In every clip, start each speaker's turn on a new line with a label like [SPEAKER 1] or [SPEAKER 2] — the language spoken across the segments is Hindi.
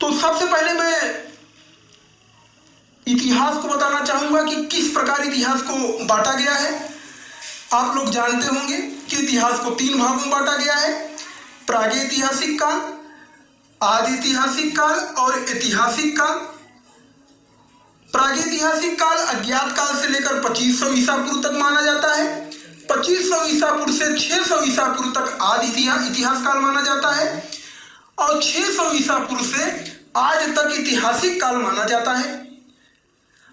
[SPEAKER 1] तो सबसे पहले मैं इतिहास को बताना चाहूंगा कि किस प्रकार इतिहास को बांटा गया है। आप लोग जानते होंगे कि इतिहास को 3 भागों में बांटा गया है, प्रागैतिहासिक काल, आदि ऐतिहासिक काल और ऐतिहासिक काल। प्रागैतिहासिक काल अज्ञात काल से लेकर 2500 ईसा पूर्व तक माना जाता है। 2500 ईसा पूर्व से 600 ईसा पूर्व तक आदि इतिहास काल माना जाता है और 600 ईसा पूर्व से आज तक ऐतिहासिक काल माना जाता है।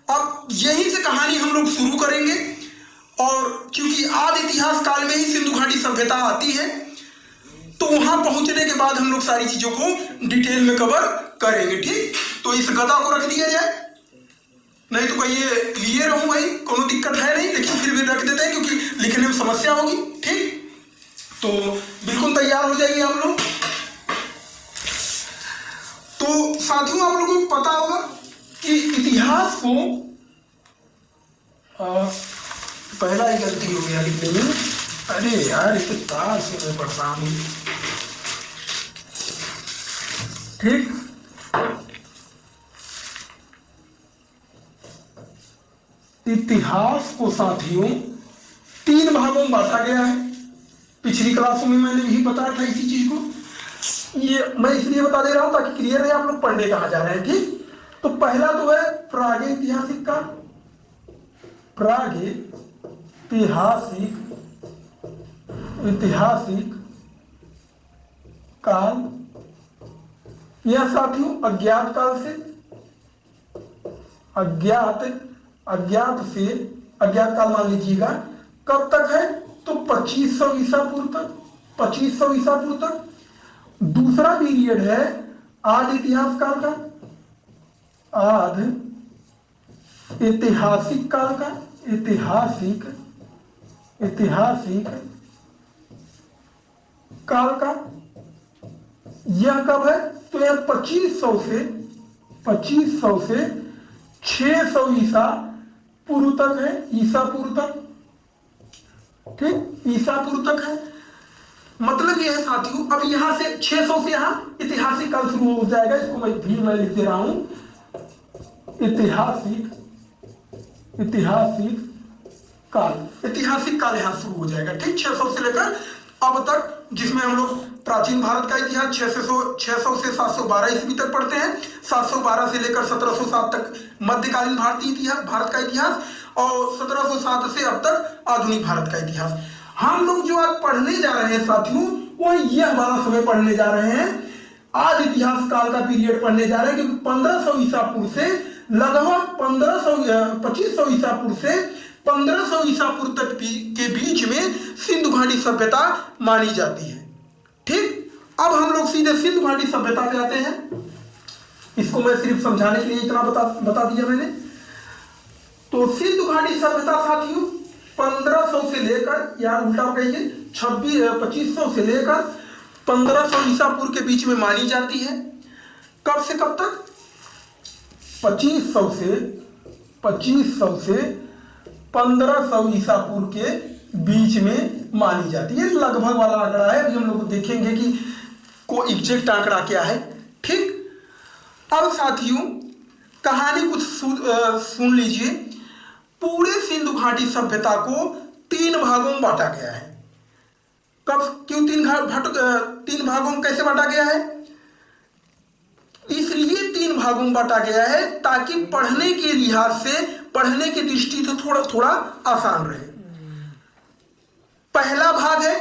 [SPEAKER 1] अब यहीं से कहानी हम लोग शुरू करेंगे और क्योंकि आदि इतिहास काल में ही सिंधु घाटी सभ्यता आती है तो वहां पहुंचने के बाद हम लोग सारी चीजों को डिटेल में कवर करेंगे। ठीक, तो इस गदा को रख दिया जाए, नहीं तो कहिए लिए रहूं भाई, कोई दिक्कत है नहीं, लेकिन फिर भी रख देते हैं क्योंकि लिखने में समस्या होगी। ठीक, तो बिल्कुल तैयार हो जाइए आप लोग। तो साथियों आप लोगों को पता होगा कि इतिहास को पहला ही गलती हो गया लिखने में। अरे यार ये तो तार से मैं परेशान हूं। ठीक, इतिहास को साथियों 3 भागों में बांटा गया है। पिछली क्लासों में मैंने यही बताया था इसी चीज को। ये मैं इसलिए बता दे रहा हूं ताकि क्लियर रहे आप लोग पढ़ने कहाँ जा रहे हैं। ठीक, तो पहला तो है प्रागैतिहासिक काल। ऐतिहासिक काल यह साथियों अज्ञात काल से अज्ञात काल मान लीजिएगा कब तक है तो 2500 ईसा पूर्व तक। 2500 ईसा पूर्व तक। दूसरा पीरियड है आदि इतिहास काल का, आदि ऐतिहासिक काल का। ऐतिहासिक काल का यह कब है तो यह 2500 से 600 ईसा पूर्व तक है। ईसा पूर्व तक। ठीक, ईसा पूर्व तक है। मतलब यह है साथियों, अब यहां से 600 से यहां ऐतिहासिक काल शुरू हो जाएगा। इसको मैं लिख दे रहा हूं, ऐतिहासिक काल यहां शुरू हो जाएगा। ठीक, 600 से लेकर अब तक, जिसमें हम लोग प्राचीन भारत का इतिहास 600 से 712 ईस्वी तक पढ़ते हैं। 712 से लेकर 1707 तक मध्यकालीन भारत का इतिहास और 1707 से अब तक आधुनिक भारत का इतिहास। हम लोग जो आज पढ़ने जा रहे हैं साथियों वो यह वाला समय पढ़ने जा रहे हैं, आज इतिहास काल का पीरियड पढ़ने जा रहे हैं। क्योंकि 1500 ईसा पूर्व से लगभग 2500 ईसा पूर्व से 1500 ईसा पूर्व तक के बीच में सिंधु घाटी सभ्यता मानी जाती है। ठीक, अब हम लोग सीधे सिंधु घाटी सभ्यता पे आते हैं। इसको मैं सिर्फ समझाने के लिए इतना बता दिया मैंने। तो सिंधु घाटी सभ्यता साथियों 1500 से लेकर, या उल्टा कहिए 2500 से लेकर 1500 ईसा पूर्व के बीच में मानी जाती है। कब से कब तक? 2500 से 1500 ईसा पूर्व के बीच में मानी जाती है। लगभग वाला आंकड़ा है, अभी हम लोग देखेंगे कि को एग्जैक्ट आंकड़ा क्या है। ठीक, अब साथियों कहानी कुछ सुन लीजिए। पूरे सिंधु घाटी सभ्यता को 3 भागों में बांटा गया है। कब, क्यों 3 भागों में कैसे बांटा गया है? इसलिए 3 भागों में बांटा गया है ताकि पढ़ने के लिहाज से, पढ़ने की दृष्टि से थोड़ा आसान रहे। पहला भाग है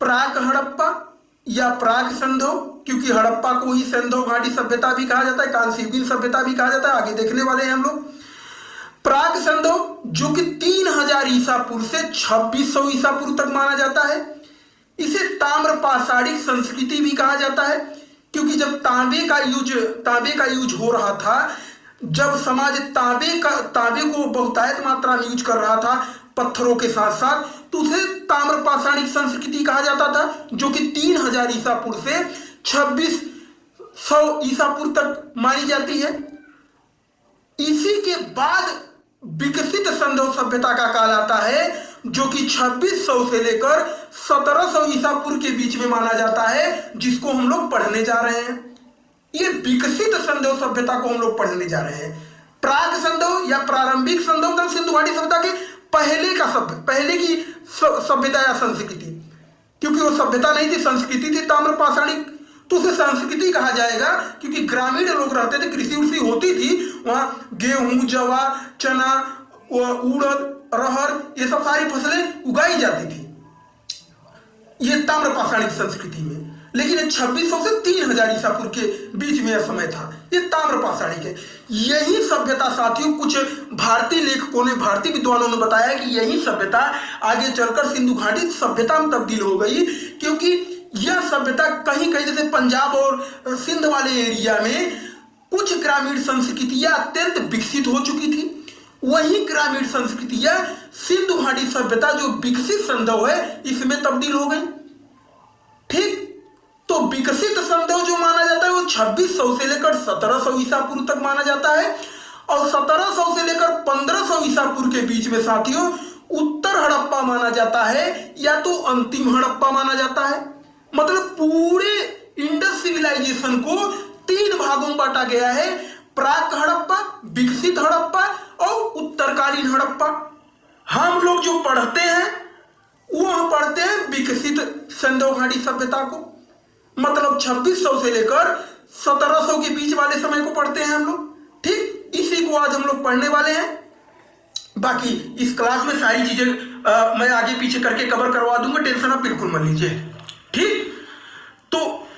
[SPEAKER 1] प्राक हड़प्पा या प्राक सिंधु, क्योंकि हड़प्पा को ही सिंधु घाटी सभ्यता भी कहा जाता है, कांस्ययुगीन सभ्यता भी कहा जाता है, आगे देखने वाले हैं हम लोग। प्राक सिंधु जो कि 3000 ईसा पूर्व से 2600 ईसा पूर्व तक माना जाता है। इसे ताम्र पाषाणिक संस्कृति भी कहा जाता है, क्योंकि जब तांबे का यूज हो रहा था, जब समाज तांबे को बहुतायत मात्रा में यूज कर रहा था पत्थरों के साथ साथ, तो उसे ताम्र पाषाणिक संस्कृति कहा जाता था, जो कि 3000 ईसा पूर्व से 2600 ईसा पूर्व तक मानी जाती है। इसी के बाद विकसित सिंधु सभ्यता का काल आता है, जो कि 2600 से लेकर 1700 ईसा पूर्व के बीच में माना जाता है, जिसको हम लोग पढ़ने जा रहे हैं। ये विकसित संदेव सभ्यता को हम लोग पढ़ने जा रहे हैं। प्राग संदेव या प्रारंभिक संदेव मतलब सिंधु घाटी सभ्यता के पहले की सभ्यता या संस्कृति, क्योंकि वो सभ्यता नहीं थी, संस्कृति थी ताम्र पाषाणिक, तो उसे संस्कृति कहा जाएगा, क्योंकि ग्रामीण लोग रहते थे, कृषि उर्षि होती थी, वहाँ गेहूं, जवार, चना, उड़द, अरहर, ये सब सारी फसलें उगाई जाती थी, ये ताम्र पाषाणिक संस्कृति में। लेकिन 2600 से 3000 ईसा पूर्व के बीच में यह समय था, ये ताम्र पाषाणिक है। यही सभ्यता साथियों, कुछ भारतीय लेखकों ने, भारतीय विद्वानों ने बताया कि यही सभ्यता आगे चलकर सिंधु घाटी सभ्यता में तब्दील हो गई, क्योंकि यह सभ्यता कहीं कहीं जैसे पंजाब और सिंध वाले एरिया में कुछ ग्रामीण संस्कृतियां अत्यंत विकसित हो चुकी थी, वही ग्रामीण संस्कृतियां सिंधु घाटी सभ्यता जो विकसित संदेव है इसमें तब्दील हो गई। ठीक, तो विकसित संदेव जो माना जाता है वो 2600 से लेकर 1700 ईसा पूर्व तक माना जाता है, और 1700 से लेकर 1500 ईसा पूर्व के बीच में साथियों उत्तर हड़प्पा माना जाता है, या तो अंतिम हड़प्पा माना जाता है। मतलब पूरे इंडस सिविलाइजेशन को 3 भागों में बांटा गया है, प्राक हड़प्पा, विकसित हड़प्पा और उत्तरकालीन हड़प्पा। हम लोग जो पढ़ते हैं वो हम पढ़ते हैं विकसित सिंधु घाटी सभ्यता को, मतलब 2600 से लेकर 1700 के बीच वाले समय को पढ़ते हैं हम लोग। ठीक, इसी को आज हम लोग पढ़ने वाले हैं। बाकी इस क्लास में सारी चीजें मैं आगे पीछे करके कवर करवा दूंगा, टेंशन आप बिल्कुल मत लीजिए। ठीक, तो